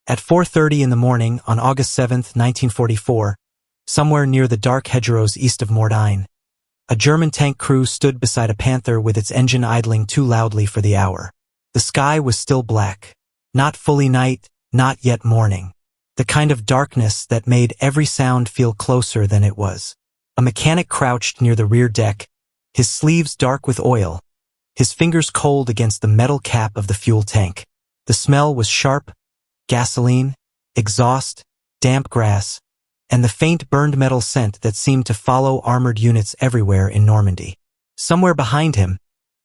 At 4:30 in the morning on August 7, 1944, somewhere near the dark hedgerows east of Mortain, a German tank crew stood beside a Panther with its engine idling too loudly for the hour. The sky was still black. Not fully night, not yet morning. The kind of darkness that made every sound feel closer than it was. A mechanic crouched near the rear deck, his sleeves dark with oil, his fingers cold against the metal cap of the fuel tank. The smell was sharp, gasoline, exhaust, damp grass, and the faint burned metal scent that seemed to follow armored units everywhere in Normandy. Somewhere behind him,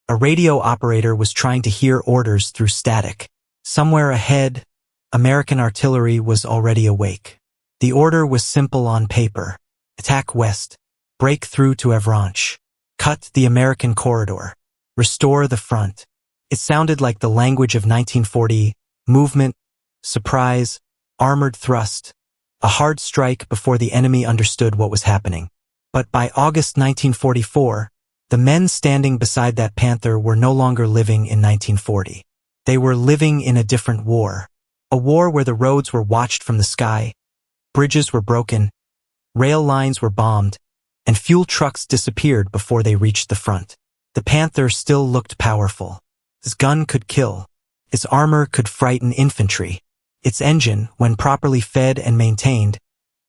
a radio operator was trying to hear orders through static. Somewhere ahead, American artillery was already awake. The order was simple on paper. Attack west. Break through to Avranches. Cut the American corridor. Restore the front. It sounded like the language of 1940, movement, surprise, armored thrust, a hard strike before the enemy understood what was happening. But by August 1944, the men standing beside that Panther were no longer living in 1940. They were living in a different war. A war where the roads were watched from the sky, bridges were broken, rail lines were bombed, and fuel trucks disappeared before they reached the front. The Panther still looked powerful. Its gun could kill. Its armor could frighten infantry. Its engine, when properly fed and maintained,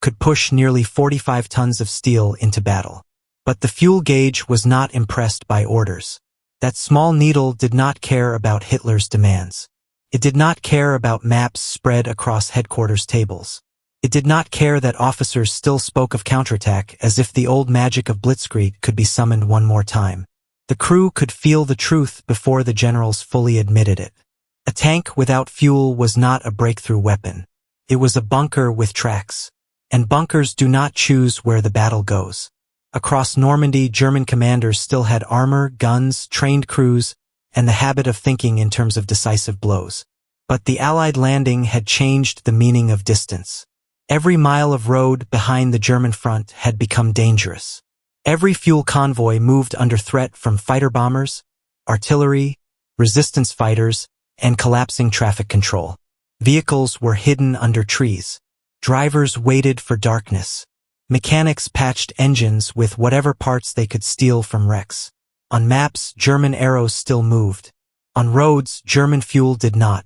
could push nearly 45 tons of steel into battle. But the fuel gauge was not impressed by orders. That small needle did not care about Hitler's demands. It did not care about maps spread across headquarters tables. It did not care that officers still spoke of counterattack as if the old magic of blitzkrieg could be summoned one more time. The crew could feel the truth before the generals fully admitted it. A tank without fuel was not a breakthrough weapon. It was a bunker with tracks. And bunkers do not choose where the battle goes. Across Normandy, German commanders still had armor, guns, trained crews, and the habit of thinking in terms of decisive blows. But the Allied landing had changed the meaning of distance. Every mile of road behind the German front had become dangerous. Every fuel convoy moved under threat from fighter bombers, artillery, resistance fighters, and collapsing traffic control. Vehicles were hidden under trees. Drivers waited for darkness. Mechanics patched engines with whatever parts they could steal from wrecks. On maps, German arrows still moved. On roads, German fuel did not.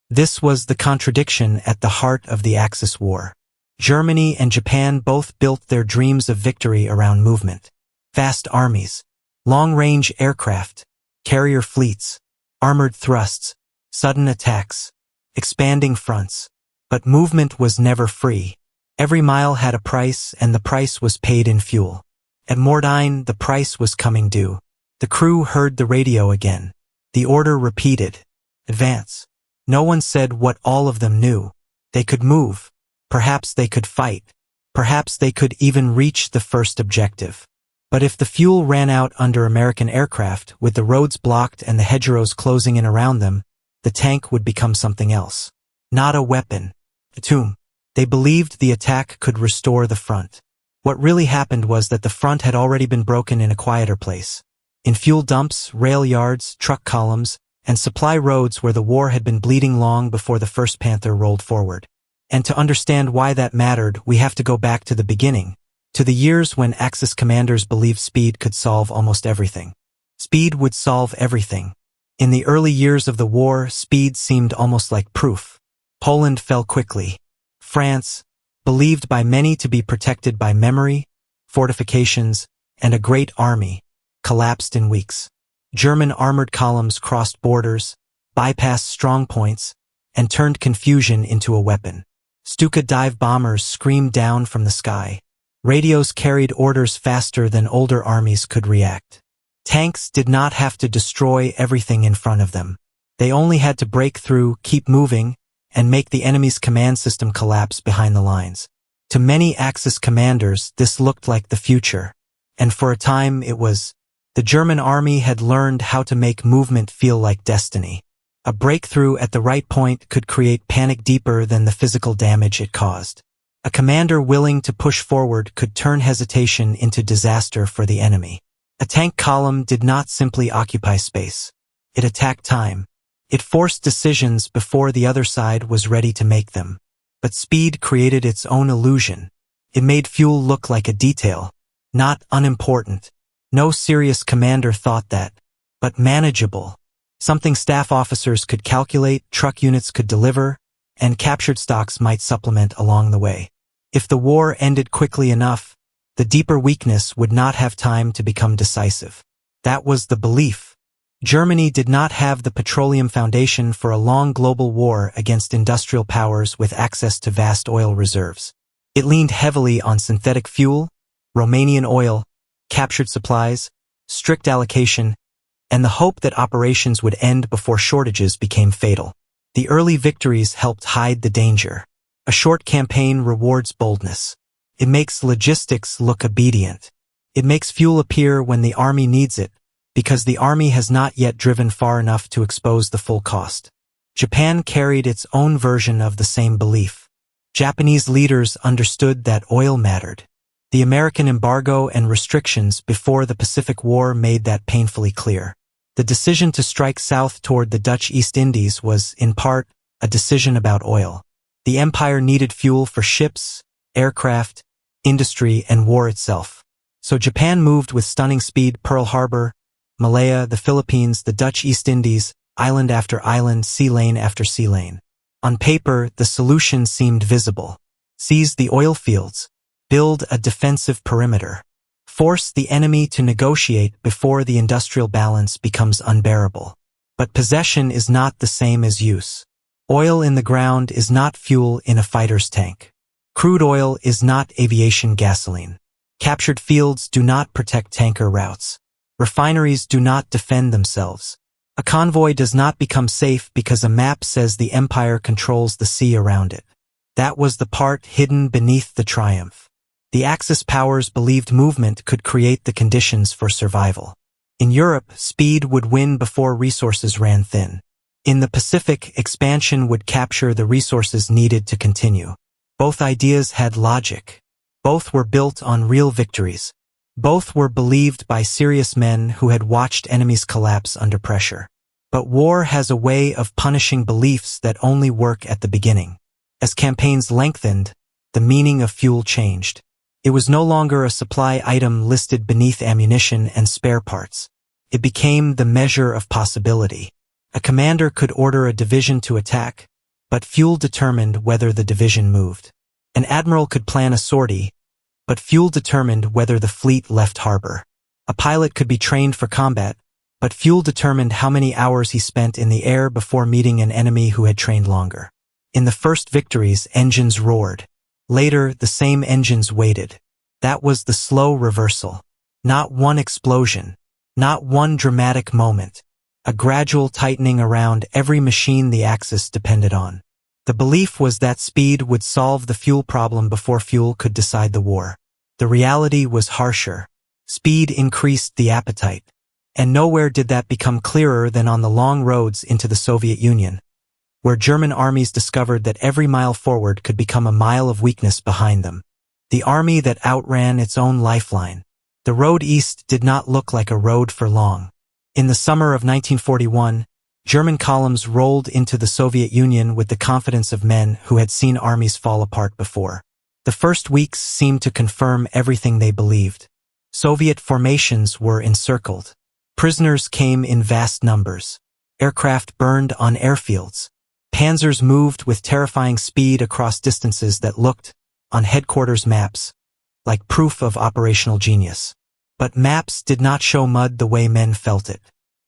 This was the contradiction at the heart of the Axis War. Germany and Japan both built their dreams of victory around movement. Vast armies, long-range aircraft, carrier fleets, armored thrusts, sudden attacks, expanding fronts. But movement was never free. Every mile had a price, and the price was paid in fuel. At Mortain, the price was coming due. The crew heard the radio again. The order repeated. Advance. No one said what all of them knew. They could move. Perhaps they could fight. Perhaps they could even reach the first objective. But if the fuel ran out under American aircraft, with the roads blocked and the hedgerows closing in around them, the tank would become something else. Not a weapon. A tomb. They believed the attack could restore the front. What really happened was that the front had already been broken in a quieter place. In fuel dumps, rail yards, truck columns, and supply roads where the war had been bleeding long before the first Panther rolled forward. And to understand why that mattered, we have to go back to the beginning, to the years when Axis commanders believed speed could solve almost everything. Speed would solve everything. In the early years of the war, speed seemed almost like proof. Poland fell quickly. France, believed by many to be protected by memory, fortifications, and a great army, collapsed in weeks. German armored columns crossed borders, bypassed strong points, and turned confusion into a weapon. Stuka dive bombers screamed down from the sky. Radios carried orders faster than older armies could react. Tanks did not have to destroy everything in front of them. They only had to break through, keep moving, and make the enemy's command system collapse behind the lines. To many Axis commanders, this looked like the future. And for a time, it was. The German army had learned how to make movement feel like destiny. A breakthrough at the right point could create panic deeper than the physical damage it caused. A commander willing to push forward could turn hesitation into disaster for the enemy. A tank column did not simply occupy space. It attacked time. It forced decisions before the other side was ready to make them. But speed created its own illusion. It made fuel look like a detail, not unimportant. No serious commander thought that, but manageable. Something staff officers could calculate, truck units could deliver, and captured stocks might supplement along the way. If the war ended quickly enough, the deeper weakness would not have time to become decisive. That was the belief. Germany did not have the petroleum foundation for a long global war against industrial powers with access to vast oil reserves. It leaned heavily on synthetic fuel, Romanian oil, captured supplies, strict allocation, and the hope that operations would end before shortages became fatal. The early victories helped hide the danger. A short campaign rewards boldness. It makes logistics look obedient. It makes fuel appear when the army needs it, because the army has not yet driven far enough to expose the full cost. Japan carried its own version of the same belief. Japanese leaders understood that oil mattered. The American embargo and restrictions before the Pacific War made that painfully clear. The decision to strike south toward the Dutch East Indies was, in part, a decision about oil. The empire needed fuel for ships, aircraft, industry, and war itself. So Japan moved with stunning speed. Pearl Harbor, Malaya, the Philippines, the Dutch East Indies, island after island, sea lane after sea lane. On paper, the solution seemed visible. Seize the oil fields. Build a defensive perimeter. Force the enemy to negotiate before the industrial balance becomes unbearable. But possession is not the same as use. Oil in the ground is not fuel in a fighter's tank. Crude oil is not aviation gasoline. Captured fields do not protect tanker routes. Refineries do not defend themselves. A convoy does not become safe because a map says the empire controls the sea around it. That was the part hidden beneath the triumph. The Axis powers believed movement could create the conditions for survival. In Europe, speed would win before resources ran thin. In the Pacific, expansion would capture the resources needed to continue. Both ideas had logic. Both were built on real victories. Both were believed by serious men who had watched enemies collapse under pressure. But war has a way of punishing beliefs that only work at the beginning. As campaigns lengthened, the meaning of fuel changed. It was no longer a supply item listed beneath ammunition and spare parts. It became the measure of possibility. A commander could order a division to attack, but fuel determined whether the division moved. An admiral could plan a sortie, but fuel determined whether the fleet left harbor. A pilot could be trained for combat, but fuel determined how many hours he spent in the air before meeting an enemy who had trained longer. In the first victories, engines roared. Later, the same engines waited. That was the slow reversal. Not one explosion. Not one dramatic moment. A gradual tightening around every machine the Axis depended on. The belief was that speed would solve the fuel problem before fuel could decide the war. The reality was harsher. Speed increased the appetite. And nowhere did that become clearer than on the long roads into the Soviet Union, where German armies discovered that every mile forward could become a mile of weakness behind them. The army that outran its own lifeline. The road east did not look like a road for long. In the summer of 1941, German columns rolled into the Soviet Union with the confidence of men who had seen armies fall apart before. The first weeks seemed to confirm everything they believed. Soviet formations were encircled. Prisoners came in vast numbers. Aircraft burned on airfields. Panzers moved with terrifying speed across distances that looked, on headquarters maps, like proof of operational genius. But maps did not show mud the way men felt it.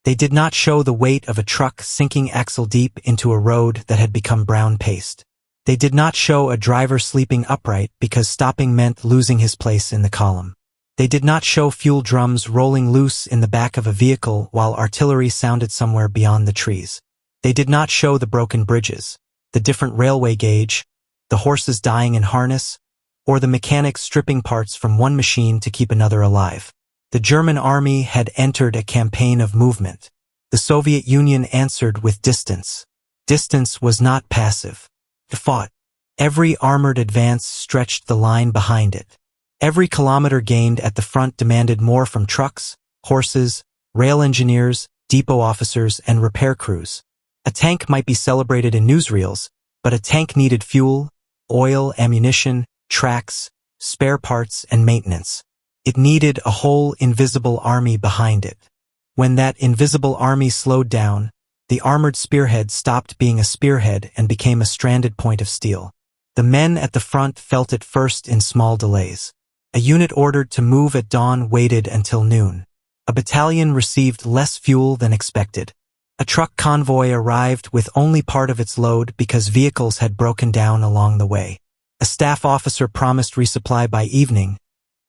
They did not show the weight of a truck sinking axle deep into a road that had become brown paste. They did not show a driver sleeping upright because stopping meant losing his place in the column. They did not show fuel drums rolling loose in the back of a vehicle while artillery sounded somewhere beyond the trees. They did not show the broken bridges, the different railway gauge, the horses dying in harness, or the mechanics stripping parts from one machine to keep another alive. The German army had entered a campaign of movement. The Soviet Union answered with distance. Distance was not passive. It fought. Every armored advance stretched the line behind it. Every kilometer gained at the front demanded more from trucks, horses, rail engineers, depot officers, and repair crews. A tank might be celebrated in newsreels, but a tank needed fuel, oil, ammunition, tracks, spare parts, and maintenance. It needed a whole invisible army behind it. When that invisible army slowed down, the armored spearhead stopped being a spearhead and became a stranded point of steel. The men at the front felt it first in small delays. A unit ordered to move at dawn waited until noon. A battalion received less fuel than expected. A truck convoy arrived with only part of its load because vehicles had broken down along the way. A staff officer promised resupply by evening,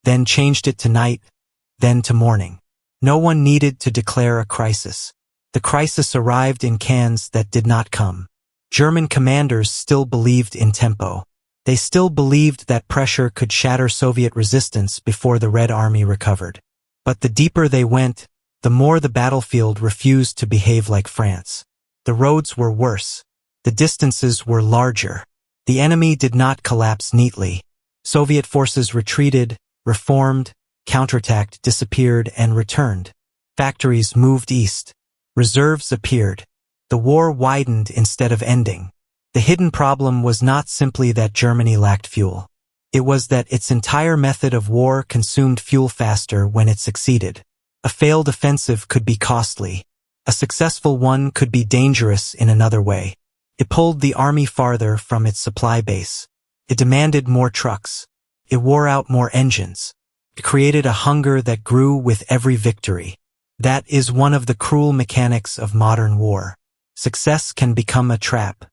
then changed it to night, then to morning. No one needed to declare a crisis. The crisis arrived in cans that did not come. German commanders still believed in tempo. They still believed that pressure could shatter Soviet resistance before the Red Army recovered. But the deeper they went, the more the battlefield refused to behave like France. The roads were worse. The distances were larger. The enemy did not collapse neatly. Soviet forces retreated, reformed, counterattacked, disappeared, and returned. Factories moved east. Reserves appeared. The war widened instead of ending. The hidden problem was not simply that Germany lacked fuel. It was that its entire method of war consumed fuel faster when it succeeded. A failed offensive could be costly. A successful one could be dangerous in another way. It pulled the army farther from its supply base. It demanded more trucks. It wore out more engines. It created a hunger that grew with every victory. That is one of the cruel mechanics of modern war. Success can become a trap.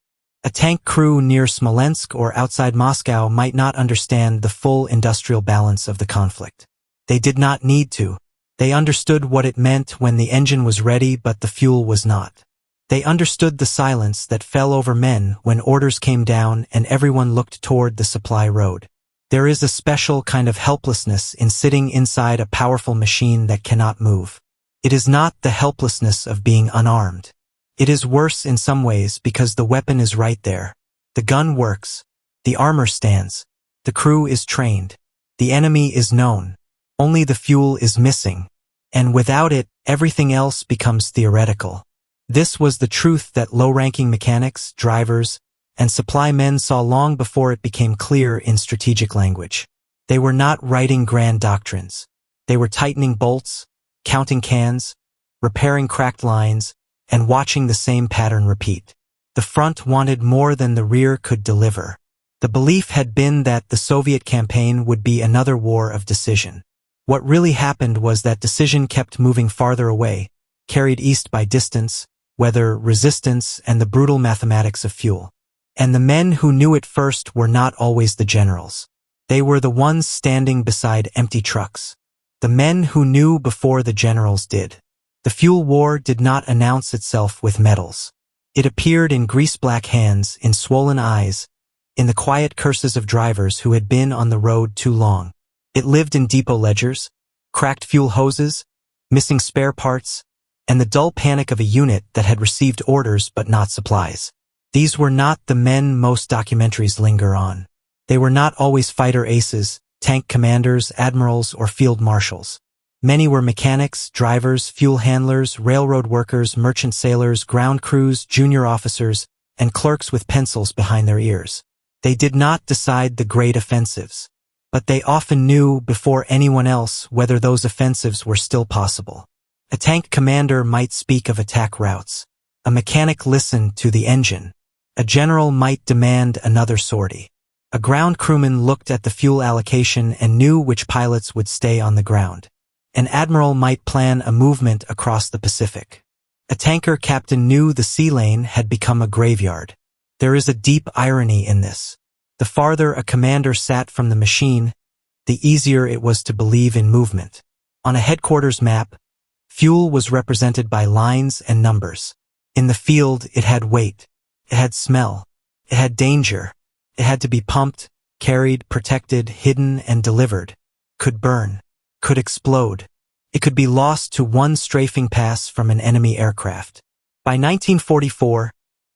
A tank crew near Smolensk or outside Moscow might not understand the full industrial balance of the conflict. They did not need to. They understood what it meant when the engine was ready but the fuel was not. They understood the silence that fell over men when orders came down and everyone looked toward the supply road. There is a special kind of helplessness in sitting inside a powerful machine that cannot move. It is not the helplessness of being unarmed. It is worse in some ways because the weapon is right there. The gun works. The armor stands. The crew is trained. The enemy is known. Only the fuel is missing. And without it, everything else becomes theoretical. This was the truth that low-ranking mechanics, drivers, and supply men saw long before it became clear in strategic language. They were not writing grand doctrines. They were tightening bolts, counting cans, repairing cracked lines, and watching the same pattern repeat. The front wanted more than the rear could deliver. The belief had been that the Soviet campaign would be another war of decision. What really happened was that decision kept moving farther away, carried east by distance, weather, resistance, and the brutal mathematics of fuel. And the men who knew it first were not always the generals. They were the ones standing beside empty trucks. The men who knew before the generals did. The fuel war did not announce itself with medals. It appeared in grease-black hands, in swollen eyes, in the quiet curses of drivers who had been on the road too long. It lived in depot ledgers, cracked fuel hoses, missing spare parts, and the dull panic of a unit that had received orders but not supplies. These were not the men most documentaries linger on. They were not always fighter aces, tank commanders, admirals, or field marshals. Many were mechanics, drivers, fuel handlers, railroad workers, merchant sailors, ground crews, junior officers, and clerks with pencils behind their ears. They did not decide the great offensives, but they often knew before anyone else whether those offensives were still possible. A tank commander might speak of attack routes. A mechanic listened to the engine. A general might demand another sortie. A ground crewman looked at the fuel allocation and knew which pilots would stay on the ground. An admiral might plan a movement across the Pacific. A tanker captain knew the sea lane had become a graveyard. There is a deep irony in this. The farther a commander sat from the machine, the easier it was to believe in movement. On a headquarters map, fuel was represented by lines and numbers. In the field, it had weight. It had smell. It had danger. It had to be pumped, carried, protected, hidden, and delivered. Could burn. Could explode. It could be lost to one strafing pass from an enemy aircraft. By 1944,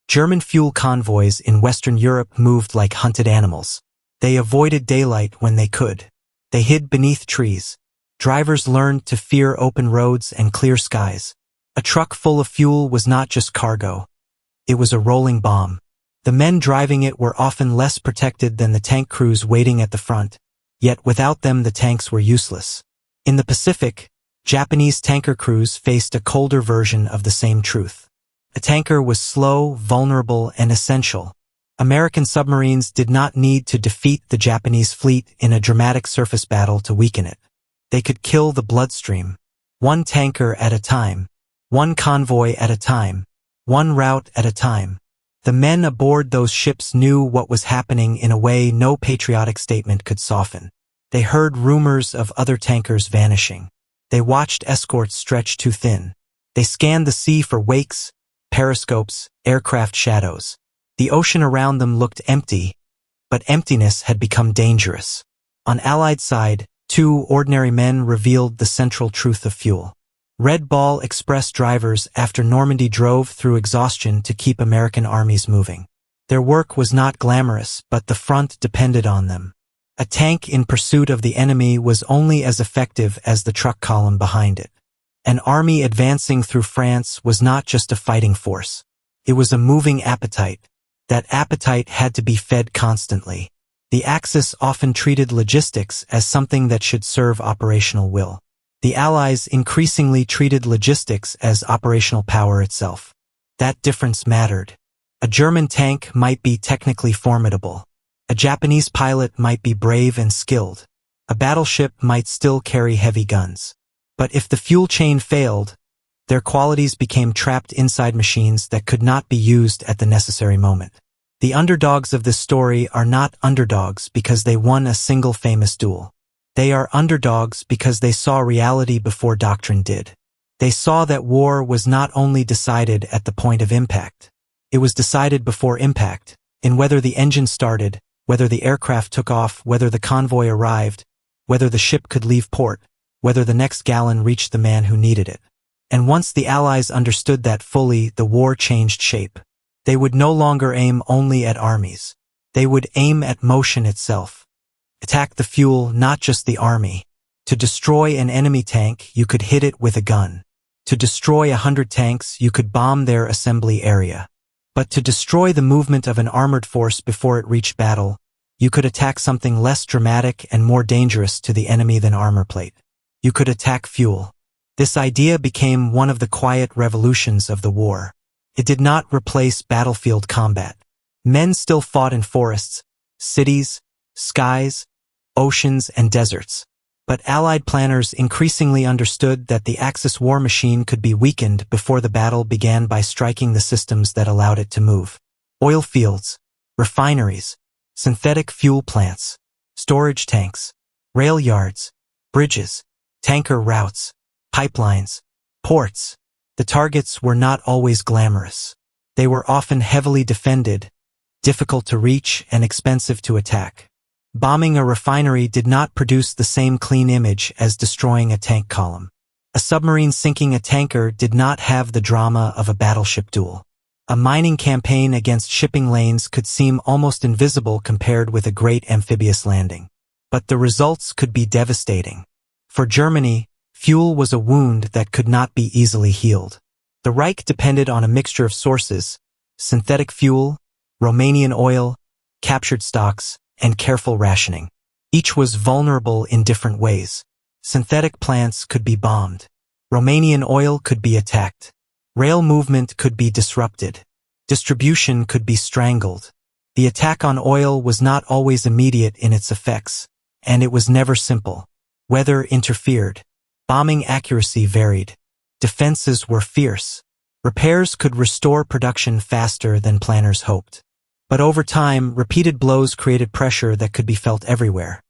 German fuel convoys in Western Europe moved like hunted animals. They avoided daylight when they could. They hid beneath trees. Drivers learned to fear open roads and clear skies. A truck full of fuel was not just cargo. It was a rolling bomb. The men driving it were often less protected than the tank crews waiting at the front, yet without them the tanks were useless. In the Pacific, Japanese tanker crews faced a colder version of the same truth. A tanker was slow, vulnerable, and essential. American submarines did not need to defeat the Japanese fleet in a dramatic surface battle to weaken it. They could kill the bloodstream. One tanker at a time. One convoy at a time. One route at a time. The men aboard those ships knew what was happening in a way no patriotic statement could soften. They heard rumors of other tankers vanishing. They watched escorts stretch too thin. They scanned the sea for wakes, periscopes, aircraft shadows. The ocean around them looked empty, but emptiness had become dangerous. On Allied side, 2 ordinary men revealed the central truth of fuel. Red Ball Express drivers after Normandy drove through exhaustion to keep American armies moving. Their work was not glamorous, but the front depended on them. A tank in pursuit of the enemy was only as effective as the truck column behind it. An army advancing through France was not just a fighting force. It was a moving appetite. That appetite had to be fed constantly. The Axis often treated logistics as something that should serve operational will. The Allies increasingly treated logistics as operational power itself. That difference mattered. A German tank might be technically formidable. A Japanese pilot might be brave and skilled. A battleship might still carry heavy guns. But if the fuel chain failed, their qualities became trapped inside machines that could not be used at the necessary moment. The underdogs of this story are not underdogs because they won a single famous duel. They are underdogs because they saw reality before doctrine did. They saw that war was not only decided at the point of impact. It was decided before impact, in whether the engine started, whether the aircraft took off, whether the convoy arrived, whether the ship could leave port, whether the next gallon reached the man who needed it. And once the Allies understood that fully, the war changed shape. They would no longer aim only at armies. They would aim at motion itself. Attack the fuel, not just the army. To destroy an enemy tank, you could hit it with a gun. To destroy 100 tanks, you could bomb their assembly area. But to destroy the movement of an armored force before it reached battle, you could attack something less dramatic and more dangerous to the enemy than armor plate. You could attack fuel. This idea became one of the quiet revolutions of the war. It did not replace battlefield combat. Men still fought in forests, cities, skies, oceans, and deserts. But Allied planners increasingly understood that the Axis war machine could be weakened before the battle began by striking the systems that allowed it to move. Oil fields, refineries, synthetic fuel plants, storage tanks, rail yards, bridges, tanker routes, pipelines, ports. The targets were not always glamorous. They were often heavily defended, difficult to reach, and expensive to attack. Bombing a refinery did not produce the same clean image as destroying a tank column. A submarine sinking a tanker did not have the drama of a battleship duel. A mining campaign against shipping lanes could seem almost invisible compared with a great amphibious landing. But the results could be devastating. For Germany, fuel was a wound that could not be easily healed. The Reich depended on a mixture of sources: synthetic fuel, Romanian oil, captured stocks, and careful rationing. Each was vulnerable in different ways. Synthetic plants could be bombed. Romanian oil could be attacked. Rail movement could be disrupted. Distribution could be strangled. The attack on oil was not always immediate in its effects, and it was never simple. Weather interfered. Bombing accuracy varied. Defenses were fierce. Repairs could restore production faster than planners hoped. But over time, repeated blows created pressure that could be felt everywhere.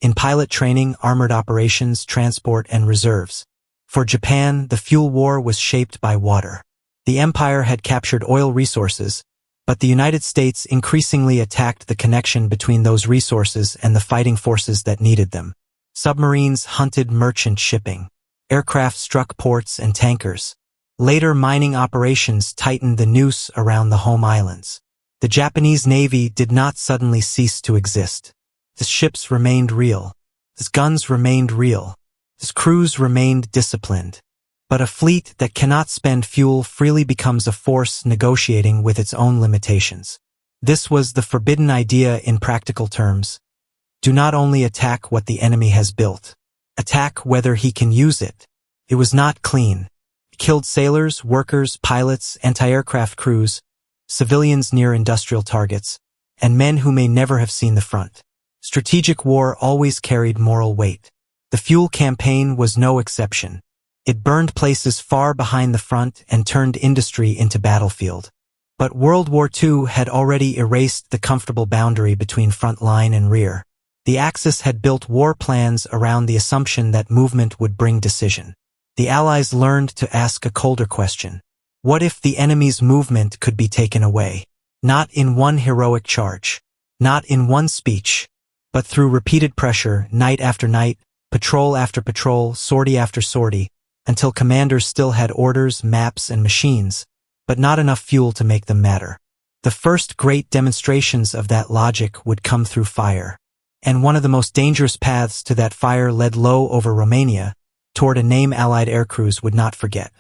In pilot training, armored operations, transport, and reserves. For Japan, the fuel war was shaped by water. The empire had captured oil resources, but the United States increasingly attacked the connection between those resources and the fighting forces that needed them. Submarines hunted merchant shipping. Aircraft struck ports and tankers. Later mining operations tightened the noose around the home islands. The Japanese Navy did not suddenly cease to exist. The ships remained real. The guns remained real. The crews remained disciplined. But a fleet that cannot spend fuel freely becomes a force negotiating with its own limitations. This was the forbidden idea in practical terms. Do not only attack what the enemy has built. Attack whether he can use it. It was not clean. It killed sailors, workers, pilots, anti-aircraft crews, civilians near industrial targets, and men who may never have seen the front. Strategic war always carried moral weight. The fuel campaign was no exception. It burned places far behind the front and turned industry into battlefield. But World War II had already erased the comfortable boundary between front line and rear. The Axis had built war plans around the assumption that movement would bring decision. The Allies learned to ask a colder question. What if the enemy's movement could be taken away? Not in one heroic charge. Not in one speech. But through repeated pressure, night after night, patrol after patrol, sortie after sortie, until commanders still had orders, maps, and machines, but not enough fuel to make them matter. The first great demonstrations of that logic would come through fire. And one of the most dangerous paths to that fire led low over Romania, toward a name Allied aircrews would not forget.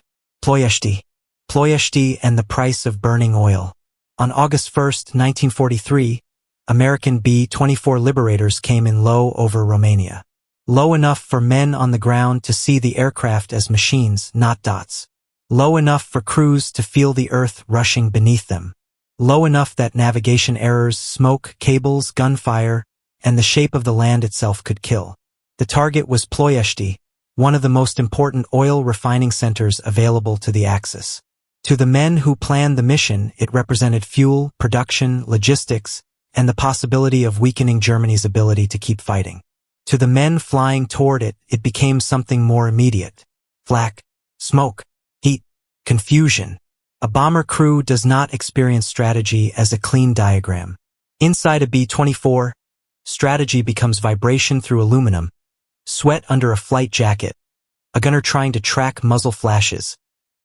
Ploiești. Ploiești and the price of burning oil. On August 1, 1943, American B-24 Liberators came in low over Romania. Low enough for men on the ground to see the aircraft as machines, not dots. Low enough for crews to feel the earth rushing beneath them. Low enough that navigation errors, smoke, cables, gunfire, and the shape of the land itself could kill. The target was Ploiești, one of the most important oil refining centers available to the Axis. To the men who planned the mission, it represented fuel, production, logistics, and the possibility of weakening Germany's ability to keep fighting. To the men flying toward it, it became something more immediate. Flak, smoke, heat, confusion. A bomber crew does not experience strategy as a clean diagram. Inside a B-24, strategy becomes vibration through aluminum, sweat under a flight jacket, a gunner trying to track muzzle flashes,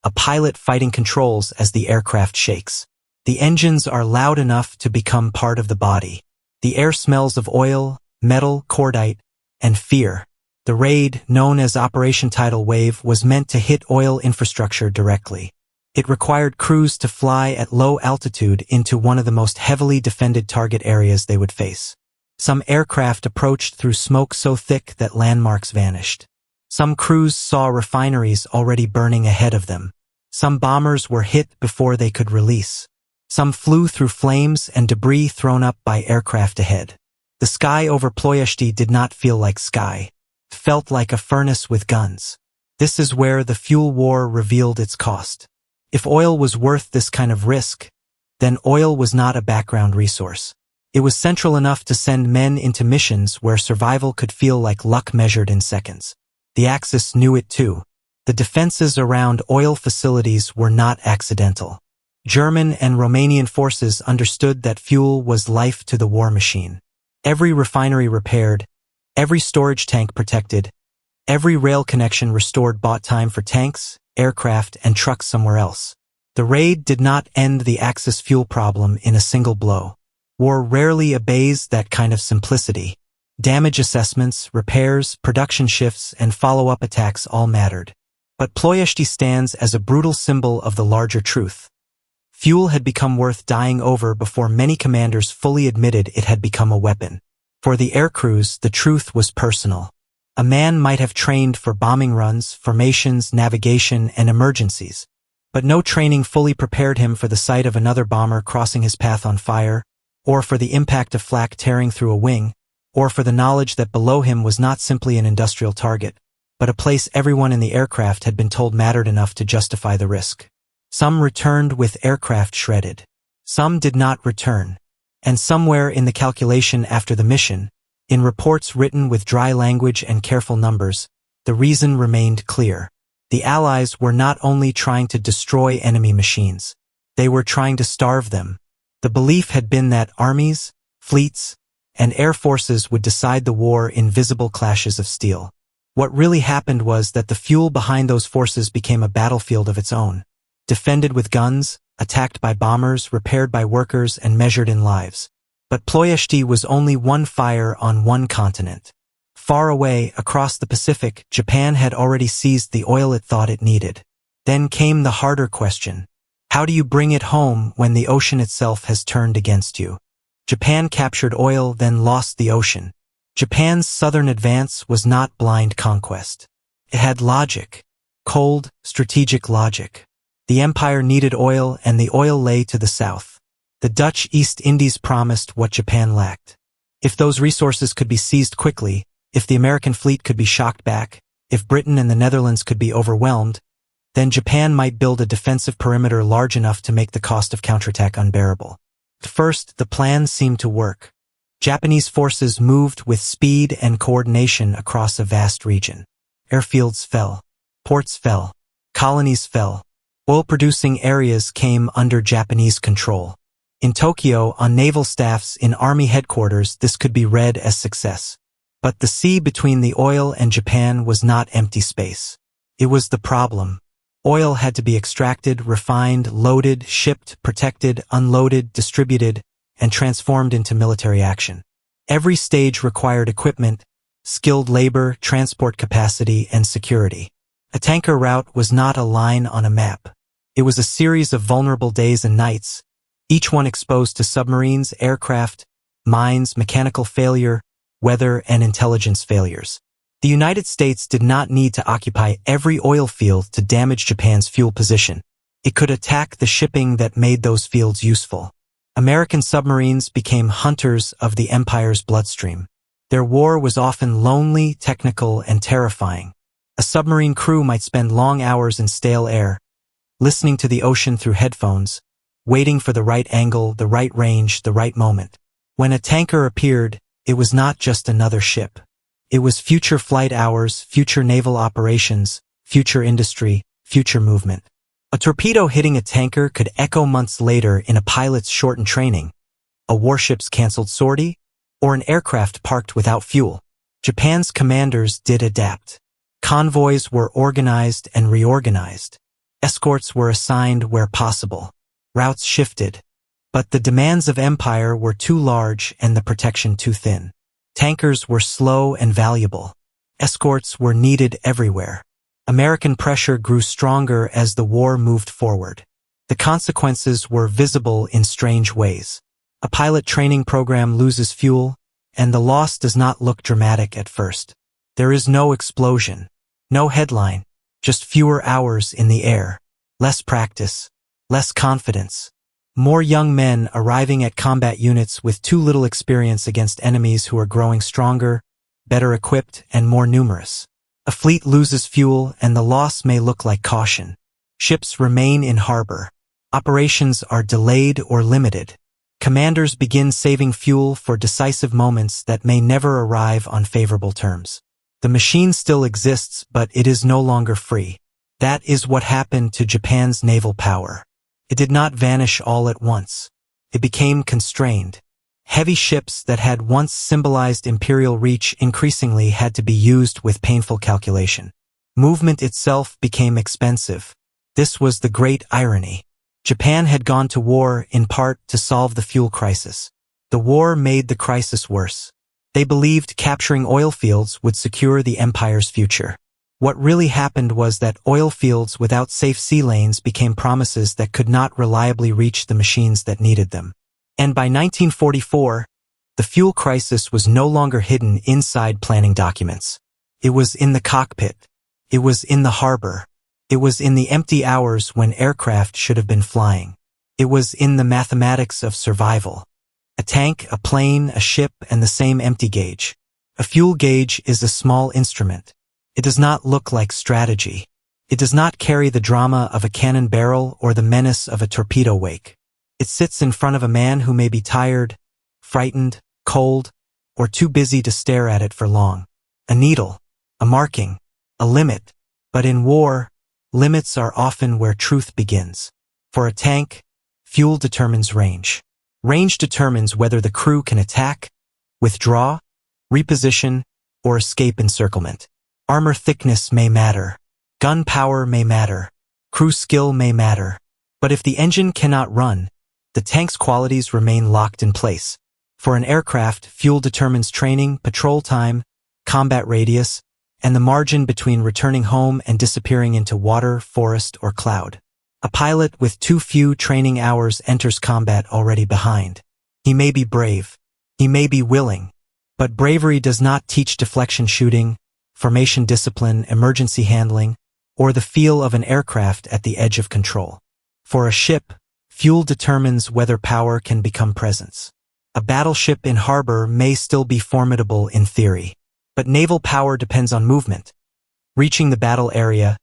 a pilot fighting controls as the aircraft shakes. The engines are loud enough to become part of the body. The air smells of oil, metal, cordite, and fear. The raid, known as Operation Tidal Wave, was meant to hit oil infrastructure directly. It required crews to fly at low altitude into one of the most heavily defended target areas they would face. Some aircraft approached through smoke so thick that landmarks vanished. Some crews saw refineries already burning ahead of them. Some bombers were hit before they could release. Some flew through flames and debris thrown up by aircraft ahead. The sky over Ploiești did not feel like sky. It felt like a furnace with guns. This is where the fuel war revealed its cost. If oil was worth this kind of risk, then oil was not a background resource. It was central enough to send men into missions where survival could feel like luck measured in seconds. The Axis knew it too. The defenses around oil facilities were not accidental. German and Romanian forces understood that fuel was life to the war machine. Every refinery repaired, every storage tank protected, every rail connection restored bought time for tanks, aircraft, and trucks somewhere else. The raid did not end the Axis fuel problem in a single blow. War rarely obeys that kind of simplicity. Damage assessments, repairs, production shifts, and follow-up attacks all mattered. But Ploiești stands as a brutal symbol of the larger truth. Fuel had become worth dying over before many commanders fully admitted it had become a weapon. For the aircrews, the truth was personal. A man might have trained for bombing runs, formations, navigation, and emergencies. But no training fully prepared him for the sight of another bomber crossing his path on fire, or for the impact of flak tearing through a wing, or for the knowledge that below him was not simply an industrial target, but a place everyone in the aircraft had been told mattered enough to justify the risk. Some returned with aircraft shredded. Some did not return. And somewhere in the calculation after the mission, in reports written with dry language and careful numbers, the reason remained clear. The Allies were not only trying to destroy enemy machines, they were trying to starve them. The belief had been that armies, fleets, and air forces would decide the war in visible clashes of steel. What really happened was that the fuel behind those forces became a battlefield of its own. Defended with guns, attacked by bombers, repaired by workers, and measured in lives. But Ploiești was only one fire on one continent. Far away, across the Pacific, Japan had already seized the oil it thought it needed. Then came the harder question. How do you bring it home when the ocean itself has turned against you? Japan captured oil, then lost the ocean. Japan's southern advance was not blind conquest. It had logic. Cold, strategic logic. The empire needed oil, and the oil lay to the south. The Dutch East Indies promised what Japan lacked. If those resources could be seized quickly, if the American fleet could be shocked back, if Britain and the Netherlands could be overwhelmed, then Japan might build a defensive perimeter large enough to make the cost of counterattack unbearable. At first, the plan seemed to work. Japanese forces moved with speed and coordination across a vast region. Airfields fell. Ports fell. Colonies fell. Oil-producing areas came under Japanese control. In Tokyo, on naval staffs in army headquarters, this could be read as success. But the sea between the oil and Japan was not empty space. It was the problem. Oil had to be extracted, refined, loaded, shipped, protected, unloaded, distributed, and transformed into military action. Every stage required equipment, skilled labor, transport capacity, and security. A tanker route was not a line on a map. It was a series of vulnerable days and nights, each one exposed to submarines, aircraft, mines, mechanical failure, weather, and intelligence failures. The United States did not need to occupy every oil field to damage Japan's fuel position. It could attack the shipping that made those fields useful. American submarines became hunters of the empire's bloodstream. Their war was often lonely, technical, and terrifying. A submarine crew might spend long hours in stale air, listening to the ocean through headphones, waiting for the right angle, the right range, the right moment. When a tanker appeared, it was not just another ship. It was future flight hours, future naval operations, future industry, future movement. A torpedo hitting a tanker could echo months later in a pilot's shortened training, a warship's canceled sortie, or an aircraft parked without fuel. Japan's commanders did adapt. Convoys were organized and reorganized. Escorts were assigned where possible. Routes shifted. But the demands of empire were too large and the protection too thin. Tankers were slow and valuable. Escorts were needed everywhere. American pressure grew stronger as the war moved forward. The consequences were visible in strange ways. A pilot training program loses fuel, and the loss does not look dramatic at first. There is no explosion, no headline, just fewer hours in the air, less practice, less confidence. More young men arriving at combat units with too little experience against enemies who are growing stronger, better equipped, and more numerous. A fleet loses fuel, and the loss may look like caution. Ships remain in harbor. Operations are delayed or limited. Commanders begin saving fuel for decisive moments that may never arrive on favorable terms. The machine still exists, but it is no longer free. That is what happened to Japan's naval power. It did not vanish all at once. It became constrained. Heavy ships that had once symbolized imperial reach increasingly had to be used with painful calculation. Movement itself became expensive. This was the great irony. Japan had gone to war in part to solve the fuel crisis. The war made the crisis worse. They believed capturing oil fields would secure the empire's future. What really happened was that oil fields without safe sea lanes became promises that could not reliably reach the machines that needed them. And by 1944, the fuel crisis was no longer hidden inside planning documents. It was in the cockpit. It was in the harbor. It was in the empty hours when aircraft should have been flying. It was in the mathematics of survival. A tank, a plane, a ship, and the same empty gauge. A fuel gauge is a small instrument. It does not look like strategy. It does not carry the drama of a cannon barrel or the menace of a torpedo wake. It sits in front of a man who may be tired, frightened, cold, or too busy to stare at it for long. A needle, a marking, a limit. But in war, limits are often where truth begins. For a tank, fuel determines range. Range determines whether the crew can attack, withdraw, reposition, or escape encirclement. Armor thickness may matter. Gun power may matter. Crew skill may matter. But if the engine cannot run, the tank's qualities remain locked in place. For an aircraft, fuel determines training, patrol time, combat radius, and the margin between returning home and disappearing into water, forest, or cloud. A pilot with too few training hours enters combat already behind. He may be brave. He may be willing. But bravery does not teach deflection shooting, formation discipline, emergency handling, or the feel of an aircraft at the edge of control. For a ship, fuel determines whether power can become presence. A battleship in harbor may still be formidable in theory, but naval power depends on movement. Reaching the battle area,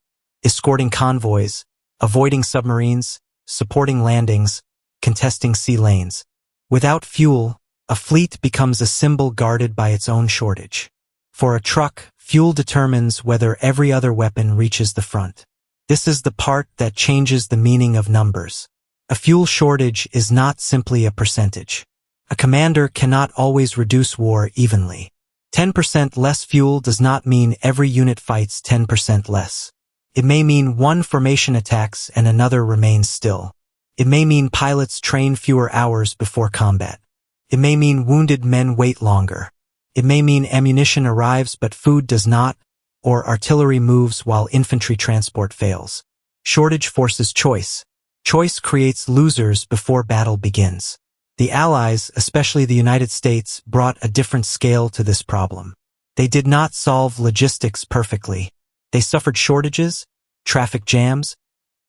escorting convoys, avoiding submarines, supporting landings, contesting sea lanes. Without fuel, a fleet becomes a symbol guarded by its own shortage. For a truck, fuel determines whether every other weapon reaches the front. This is the part that changes the meaning of numbers. A fuel shortage is not simply a percentage. A commander cannot always reduce war evenly. 10% less fuel does not mean every unit fights 10% less. It may mean one formation attacks and another remains still. It may mean pilots train fewer hours before combat. It may mean wounded men wait longer. It may mean ammunition arrives but food does not, or artillery moves while infantry transport fails. Shortage forces choice. Choice creates losers before battle begins. The Allies, especially the United States, brought a different scale to this problem. They did not solve logistics perfectly. They suffered shortages, traffic jams,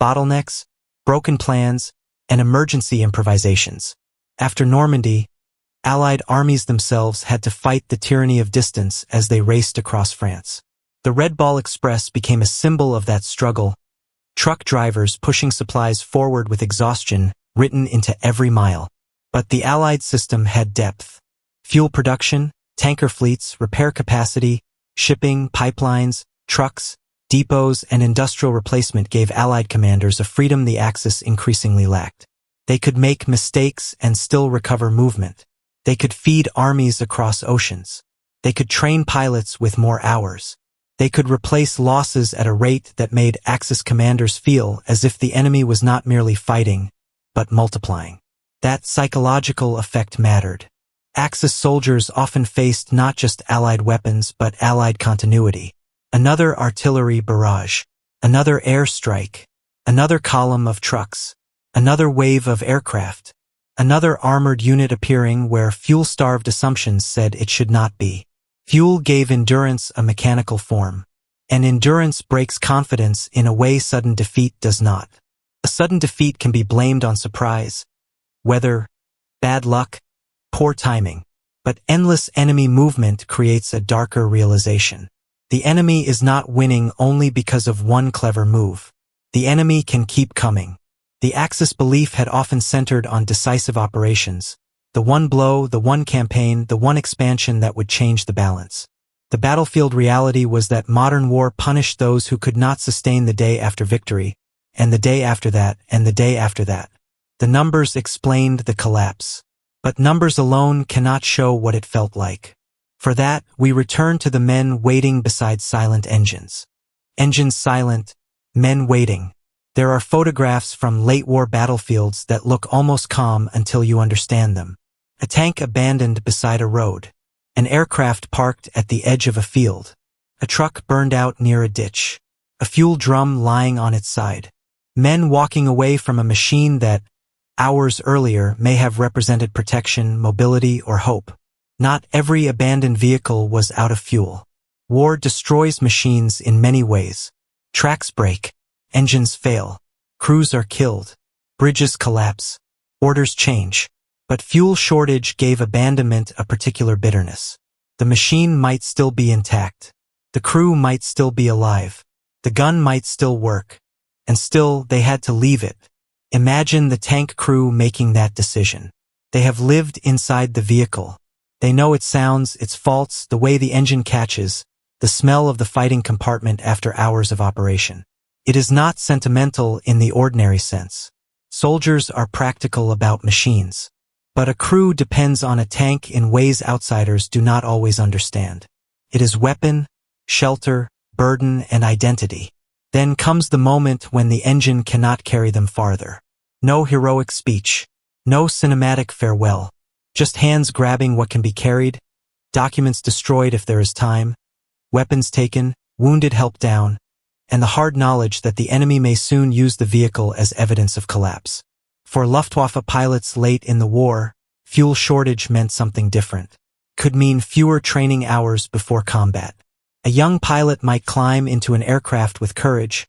bottlenecks, broken plans, and emergency improvisations. After Normandy, Allied armies themselves had to fight the tyranny of distance as they raced across France. The Red Ball Express became a symbol of that struggle, truck drivers pushing supplies forward with exhaustion written into every mile. But the Allied system had depth. Fuel production, tanker fleets, repair capacity, shipping, pipelines, trucks, depots, and industrial replacement gave Allied commanders a freedom the Axis increasingly lacked. They could make mistakes and still recover movement. They could feed armies across oceans. They could train pilots with more hours. They could replace losses at a rate that made Axis commanders feel as if the enemy was not merely fighting, but multiplying. That psychological effect mattered. Axis soldiers often faced not just Allied weapons but Allied continuity. Another artillery barrage. Another airstrike. Another column of trucks. Another wave of aircraft. Another armored unit appearing where fuel-starved assumptions said it should not be. Fuel gave endurance a mechanical form. And endurance breaks confidence in a way sudden defeat does not. A sudden defeat can be blamed on surprise, weather, bad luck, poor timing. But endless enemy movement creates a darker realization. The enemy is not winning only because of one clever move. The enemy can keep coming. The Axis belief had often centered on decisive operations, the one blow, the one campaign, the one expansion that would change the balance. The battlefield reality was that modern war punished those who could not sustain the day after victory, and the day after that, and the day after that. The numbers explained the collapse. But numbers alone cannot show what it felt like. For that, we return to the men waiting beside silent engines. Engines silent, men waiting. There are photographs from late-war battlefields that look almost calm until you understand them. A tank abandoned beside a road. An aircraft parked at the edge of a field. A truck burned out near a ditch. A fuel drum lying on its side. Men walking away from a machine that, hours earlier, may have represented protection, mobility, or hope. Not every abandoned vehicle was out of fuel. War destroys machines in many ways. Tracks break. Engines fail. Crews are killed. Bridges collapse. Orders change. But fuel shortage gave abandonment a particular bitterness. The machine might still be intact. The crew might still be alive. The gun might still work. And still, they had to leave it. Imagine the tank crew making that decision. They have lived inside the vehicle. They know its sounds, its faults, the way the engine catches, the smell of the fighting compartment after hours of operation. It is not sentimental in the ordinary sense. Soldiers are practical about machines. But a crew depends on a tank in ways outsiders do not always understand. It is weapon, shelter, burden, and identity. Then comes the moment when the engine cannot carry them farther. No heroic speech. No cinematic farewell. Just hands grabbing what can be carried, documents destroyed if there is time, weapons taken, wounded helped down, and the hard knowledge that the enemy may soon use the vehicle as evidence of collapse. For Luftwaffe pilots late in the war, fuel shortage meant something different. Could mean fewer training hours before combat. A young pilot might climb into an aircraft with courage,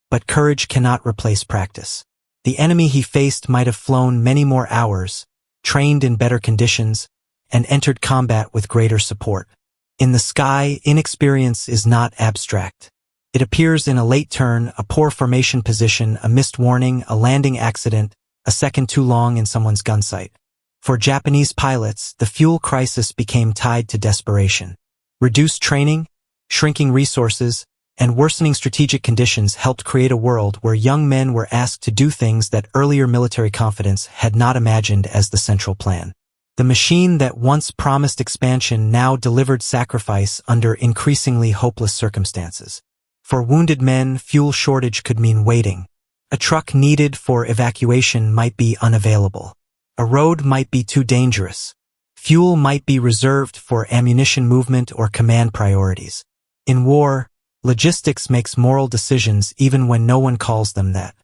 but courage cannot replace practice. The enemy he faced might have flown many more hours, trained in better conditions, and entered combat with greater support. In the sky, inexperience is not abstract. It appears in a late turn, a poor formation position, a missed warning, a landing accident, a second too long in someone's gunsight. For Japanese pilots, the fuel crisis became tied to desperation. Reduced training, shrinking resources, and worsening strategic conditions helped create a world where young men were asked to do things that earlier military confidence had not imagined as the central plan. The machine that once promised expansion now delivered sacrifice under increasingly hopeless circumstances. For wounded men, fuel shortage could mean waiting. A truck needed for evacuation might be unavailable. A road might be too dangerous. Fuel might be reserved for ammunition movement or command priorities. In war, logistics makes moral decisions even when no one calls them that.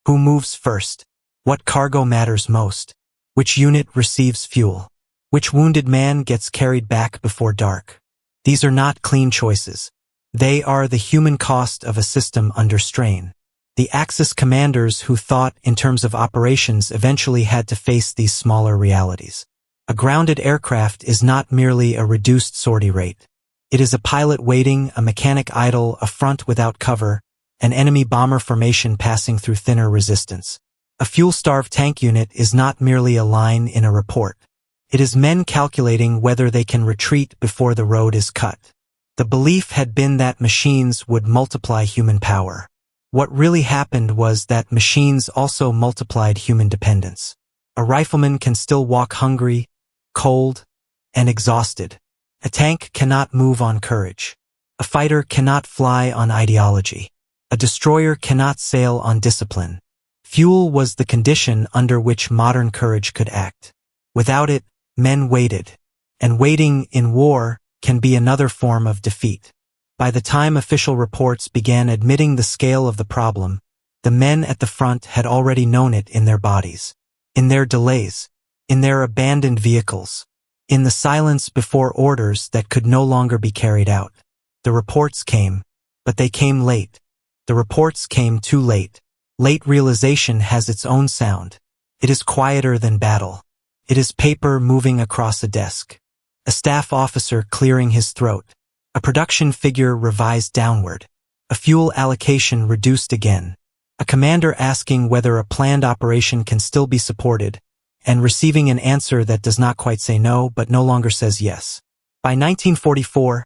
Who moves first? What cargo matters most? Which unit receives fuel? Which wounded man gets carried back before dark? These are not clean choices. They are the human cost of a system under strain. The Axis commanders who thought in terms of operations eventually had to face these smaller realities. A grounded aircraft is not merely a reduced sortie rate. It is a pilot waiting, a mechanic idle, a front without cover, an enemy bomber formation passing through thinner resistance. A fuel-starved tank unit is not merely a line in a report. It is men calculating whether they can retreat before the road is cut. The belief had been that machines would multiply human power. What really happened was that machines also multiplied human dependence. A rifleman can still walk hungry, cold, and exhausted. A tank cannot move on courage. A fighter cannot fly on ideology. A destroyer cannot sail on discipline. Fuel was the condition under which modern courage could act. Without it, men waited. And waiting in war can be another form of defeat. By the time official reports began admitting the scale of the problem, the men at the front had already known it in their bodies, in their delays, in their abandoned vehicles, in the silence before orders that could no longer be carried out. The reports came, but they came late. The reports came too late. Late realization has its own sound. It is quieter than battle. It is paper moving across a desk. A staff officer clearing his throat. A production figure revised downward. A fuel allocation reduced again. A commander asking whether a planned operation can still be supported, and receiving an answer that does not quite say no but no longer says yes. By 1944,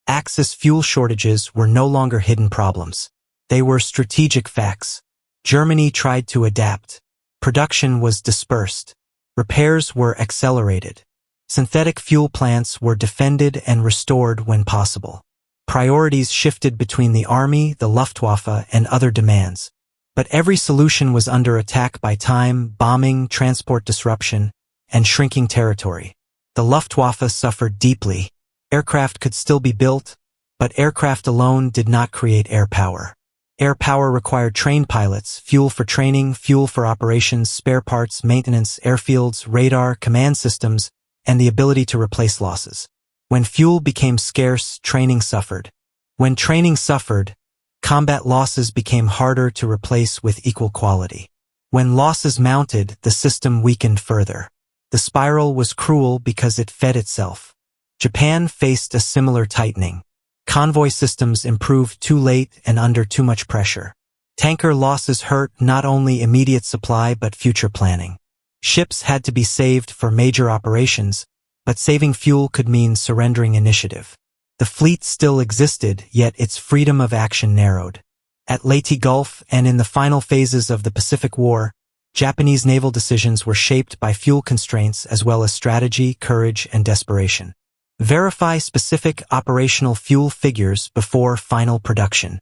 Axis fuel shortages were no longer hidden problems. They were strategic facts. Germany tried to adapt. Production was dispersed. Repairs were accelerated. Synthetic fuel plants were defended and restored when possible. Priorities shifted between the army, the Luftwaffe, and other demands. But every solution was under attack by time, bombing, transport disruption, and shrinking territory. The Luftwaffe suffered deeply. Aircraft could still be built, but aircraft alone did not create air power. Air power required trained pilots, fuel for training, fuel for operations, spare parts, maintenance, airfields, radar, command systems, and the ability to replace losses. When fuel became scarce, training suffered. When training suffered, combat losses became harder to replace with equal quality. When losses mounted, the system weakened further. The spiral was cruel because it fed itself. Japan faced a similar tightening. Convoy systems improved too late and under too much pressure. Tanker losses hurt not only immediate supply but future planning. Ships had to be saved for major operations, but saving fuel could mean surrendering initiative. The fleet still existed, yet its freedom of action narrowed. At Leyte Gulf and in the final phases of the Pacific War, Japanese naval decisions were shaped by fuel constraints as well as strategy, courage, and desperation. Verify specific operational fuel figures before final production.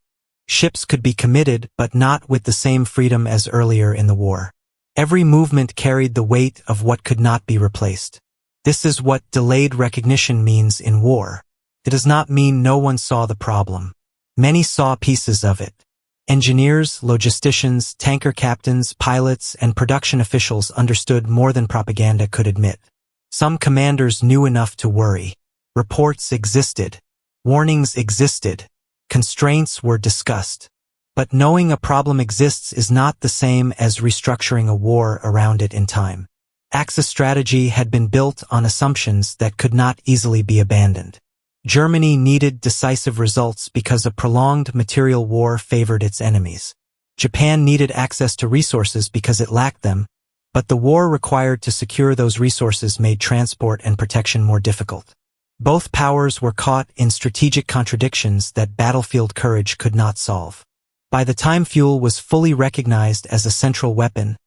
Ships could be committed, but not with the same freedom as earlier in the war. Every movement carried the weight of what could not be replaced. This is what delayed recognition means in war. It does not mean no one saw the problem. Many saw pieces of it. Engineers, logisticians, tanker captains, pilots, and production officials understood more than propaganda could admit. Some commanders knew enough to worry. Reports existed. Warnings existed. Constraints were discussed. But knowing a problem exists is not the same as restructuring a war around it in time. Axis strategy had been built on assumptions that could not easily be abandoned. Germany needed decisive results because a prolonged material war favored its enemies. Japan needed access to resources because it lacked them, but the war required to secure those resources made transport and protection more difficult. Both powers were caught in strategic contradictions that battlefield courage could not solve. By the time fuel was fully recognized as a central weapon,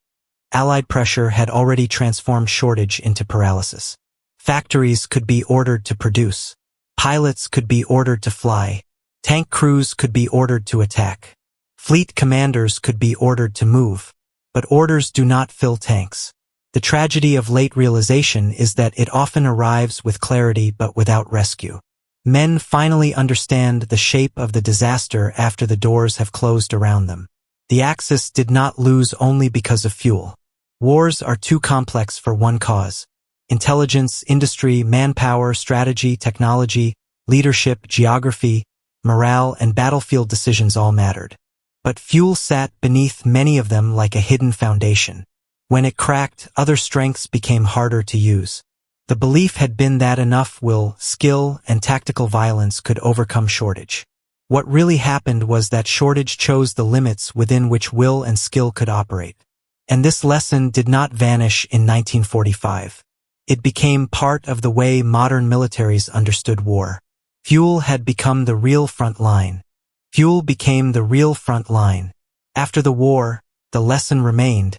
Allied pressure had already transformed shortage into paralysis. Factories could be ordered to produce. Pilots could be ordered to fly. Tank crews could be ordered to attack. Fleet commanders could be ordered to move. But orders do not fill tanks. The tragedy of late realization is that it often arrives with clarity but without rescue. Men finally understand the shape of the disaster after the doors have closed around them. The Axis did not lose only because of fuel. Wars are too complex for one cause. Intelligence, industry, manpower, strategy, technology, leadership, geography, morale, and battlefield decisions all mattered. But fuel sat beneath many of them like a hidden foundation. When it cracked, other strengths became harder to use. The belief had been that enough will, skill, and tactical violence could overcome shortage. What really happened was that shortage chose the limits within which will and skill could operate. And this lesson did not vanish in 1945. It became part of the way modern militaries understood war. Fuel had become the real front line. Fuel became the real front line. After the war, the lesson remained,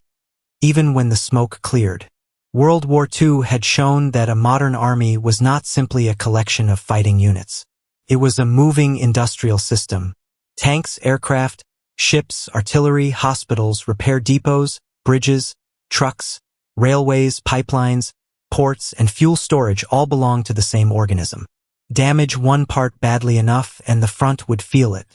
even when the smoke cleared. World War II had shown that a modern army was not simply a collection of fighting units. It was a moving industrial system. Tanks, aircraft, ships, artillery, hospitals, repair depots, bridges, trucks, railways, pipelines, ports, and fuel storage all belonged to the same organism. Damage one part badly enough and the front would feel it.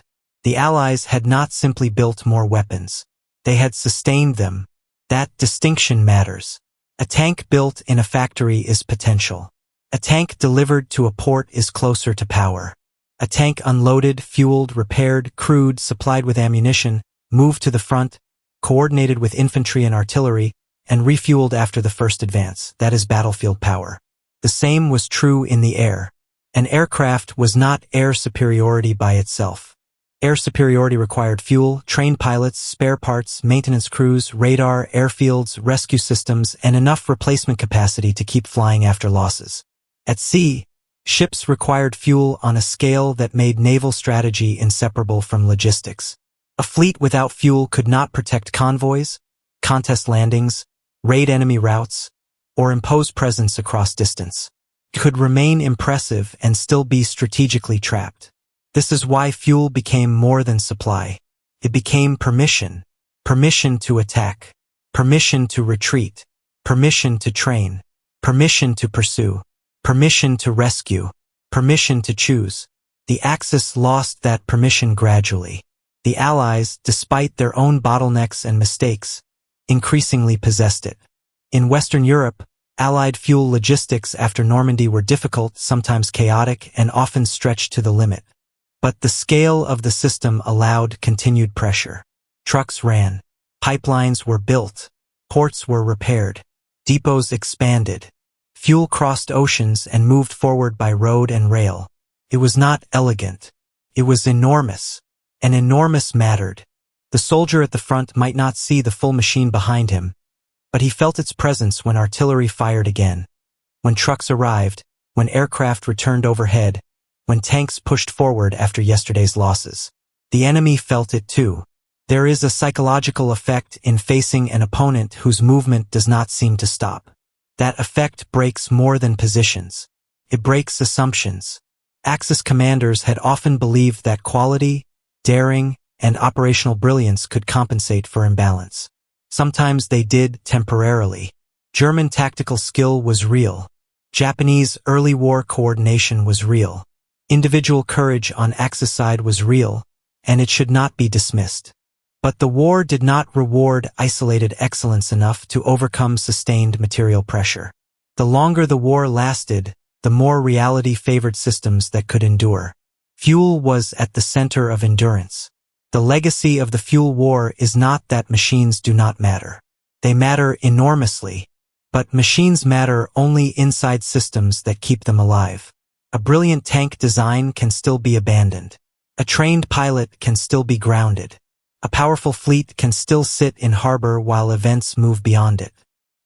The Allies had not simply built more weapons. They had sustained them. That distinction matters. A tank built in a factory is potential. A tank delivered to a port is closer to power. A tank unloaded, fueled, repaired, crewed, supplied with ammunition, moved to the front, coordinated with infantry and artillery, and refueled after the first advance. That is battlefield power. The same was true in the air. An aircraft was not air superiority by itself. Air superiority required fuel, trained pilots, spare parts, maintenance crews, radar, airfields, rescue systems, and enough replacement capacity to keep flying after losses. At sea, ships required fuel on a scale that made naval strategy inseparable from logistics. A fleet without fuel could not protect convoys, contest landings, raid enemy routes, or impose presence across distance. It could remain impressive and still be strategically trapped. This is why fuel became more than supply. It became permission. Permission to attack. Permission to retreat. Permission to train. Permission to pursue. Permission to rescue. Permission to choose. The Axis lost that permission gradually. The Allies, despite their own bottlenecks and mistakes, increasingly possessed it. In Western Europe, Allied fuel logistics after Normandy were difficult, sometimes chaotic, and often stretched to the limit. But the scale of the system allowed continued pressure. Trucks ran. Pipelines were built. Ports were repaired. Depots expanded. Fuel crossed oceans and moved forward by road and rail. It was not elegant. It was enormous. And enormous mattered. The soldier at the front might not see the full machine behind him, but he felt its presence when artillery fired again, when trucks arrived, when aircraft returned overhead, when tanks pushed forward after yesterday's losses. The enemy felt it too. There is a psychological effect in facing an opponent whose movement does not seem to stop. That effect breaks more than positions. It breaks assumptions. Axis commanders had often believed that quality, daring, and operational brilliance could compensate for imbalance. Sometimes they did temporarily. German tactical skill was real. Japanese early war coordination was real. Individual courage on Axis side was real, and it should not be dismissed. But the war did not reward isolated excellence enough to overcome sustained material pressure. The longer the war lasted, the more reality favored systems that could endure. Fuel was at the center of endurance. The legacy of the fuel war is not that machines do not matter. They matter enormously, but machines matter only inside systems that keep them alive. A brilliant tank design can still be abandoned. A trained pilot can still be grounded. A powerful fleet can still sit in harbor while events move beyond it.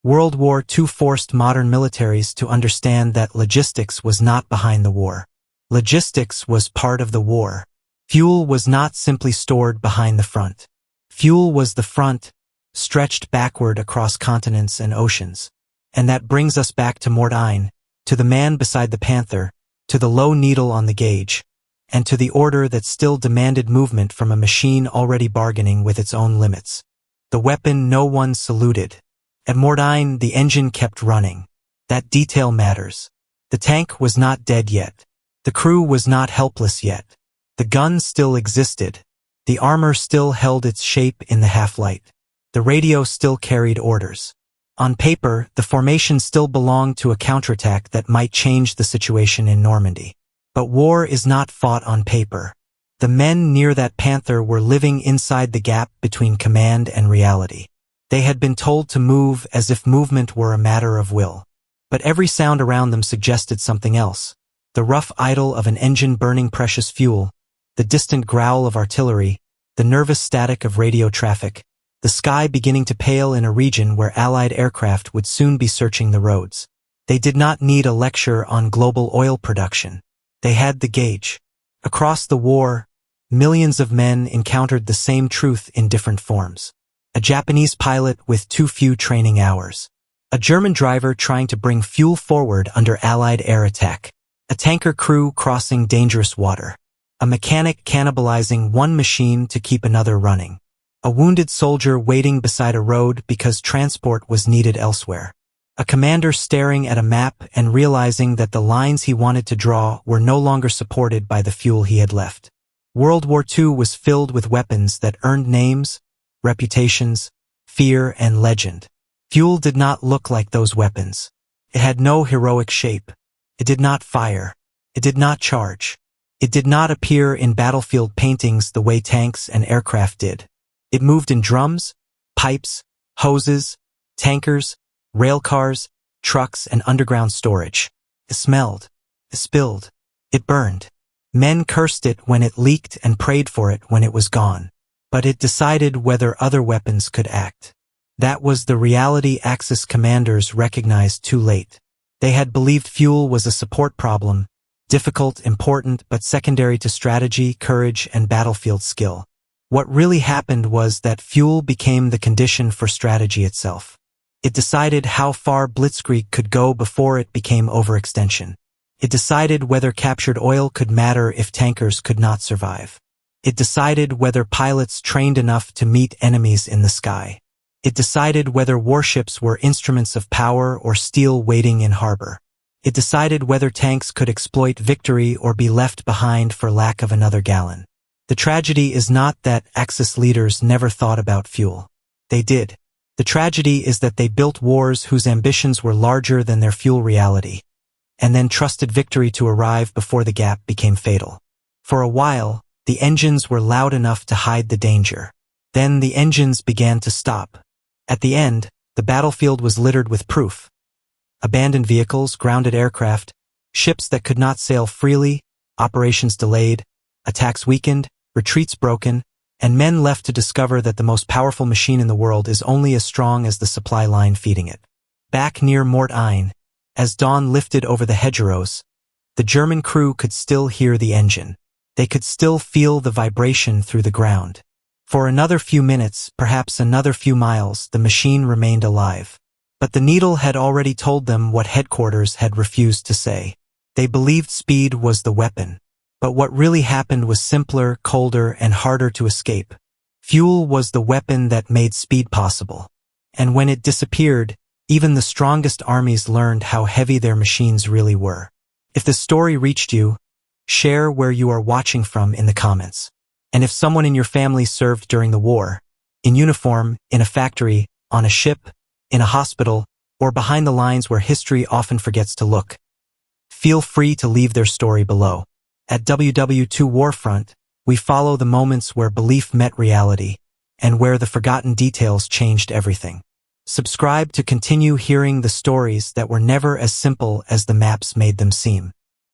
World War II forced modern militaries to understand that logistics was not behind the war. Logistics was part of the war. Fuel was not simply stored behind the front. Fuel was the front, stretched backward across continents and oceans. And that brings us back to Mortain, to the man beside the Panther, to the low needle on the gauge, and to the order that still demanded movement from a machine already bargaining with its own limits. The weapon no one saluted. At Mortain, the engine kept running. That detail matters. The tank was not dead yet. The crew was not helpless yet. The gun still existed. The armor still held its shape in the half-light. The radio still carried orders. On paper, the formation still belonged to a counterattack that might change the situation in Normandy. But war is not fought on paper. The men near that Panther were living inside the gap between command and reality. They had been told to move as if movement were a matter of will. But every sound around them suggested something else. The rough idle of an engine burning precious fuel, the distant growl of artillery, the nervous static of radio traffic, the sky beginning to pale in a region where Allied aircraft would soon be searching the roads. They did not need a lecture on global oil production. They had the gauge. Across the war, millions of men encountered the same truth in different forms. A Japanese pilot with too few training hours. A German driver trying to bring fuel forward under Allied air attack. A tanker crew crossing dangerous water. A mechanic cannibalizing one machine to keep another running. A wounded soldier waiting beside a road because transport was needed elsewhere. A commander staring at a map and realizing that the lines he wanted to draw were no longer supported by the fuel he had left. World War II was filled with weapons that earned names, reputations, fear, and legend. Fuel did not look like those weapons. It had no heroic shape. It did not fire. It did not charge. It did not appear in battlefield paintings the way tanks and aircraft did. It moved in drums, pipes, hoses, tankers, railcars, trucks, and underground storage. It smelled. It spilled. It burned. Men cursed it when it leaked and prayed for it when it was gone. But it decided whether other weapons could act. That was the reality Axis commanders recognized too late. They had believed fuel was a support problem, difficult, important, but secondary to strategy, courage, and battlefield skill. What really happened was that fuel became the condition for strategy itself. It decided how far blitzkrieg could go before it became overextension. It decided whether captured oil could matter if tankers could not survive. It decided whether pilots trained enough to meet enemies in the sky. It decided whether warships were instruments of power or steel waiting in harbor. It decided whether tanks could exploit victory or be left behind for lack of another gallon. The tragedy is not that Axis leaders never thought about fuel. They did. The tragedy is that they built wars whose ambitions were larger than their fuel reality, and then trusted victory to arrive before the gap became fatal. For a while, the engines were loud enough to hide the danger. Then the engines began to stop. At the end, the battlefield was littered with proof. Abandoned vehicles, grounded aircraft, ships that could not sail freely, operations delayed, attacks weakened, retreats broken, and men left to discover that the most powerful machine in the world is only as strong as the supply line feeding it. Back near Mortain, as dawn lifted over the hedgerows, the German crew could still hear the engine. They could still feel the vibration through the ground. For another few minutes, perhaps another few miles, the machine remained alive. But the needle had already told them what headquarters had refused to say. They believed speed was the weapon. But what really happened was simpler, colder, and harder to escape. Fuel was the weapon that made speed possible. And when it disappeared, even the strongest armies learned how heavy their machines really were. If the story reached you, Share where you are watching from in the comments. And if someone in your family served during the war, in uniform, in a factory, on a ship, in a hospital, or behind the lines where history often forgets to look, feel free to leave their story below. At WW2 Warfront, we follow the moments where belief met reality, and where the forgotten details changed everything. Subscribe to continue hearing the stories that were never as simple as the maps made them seem.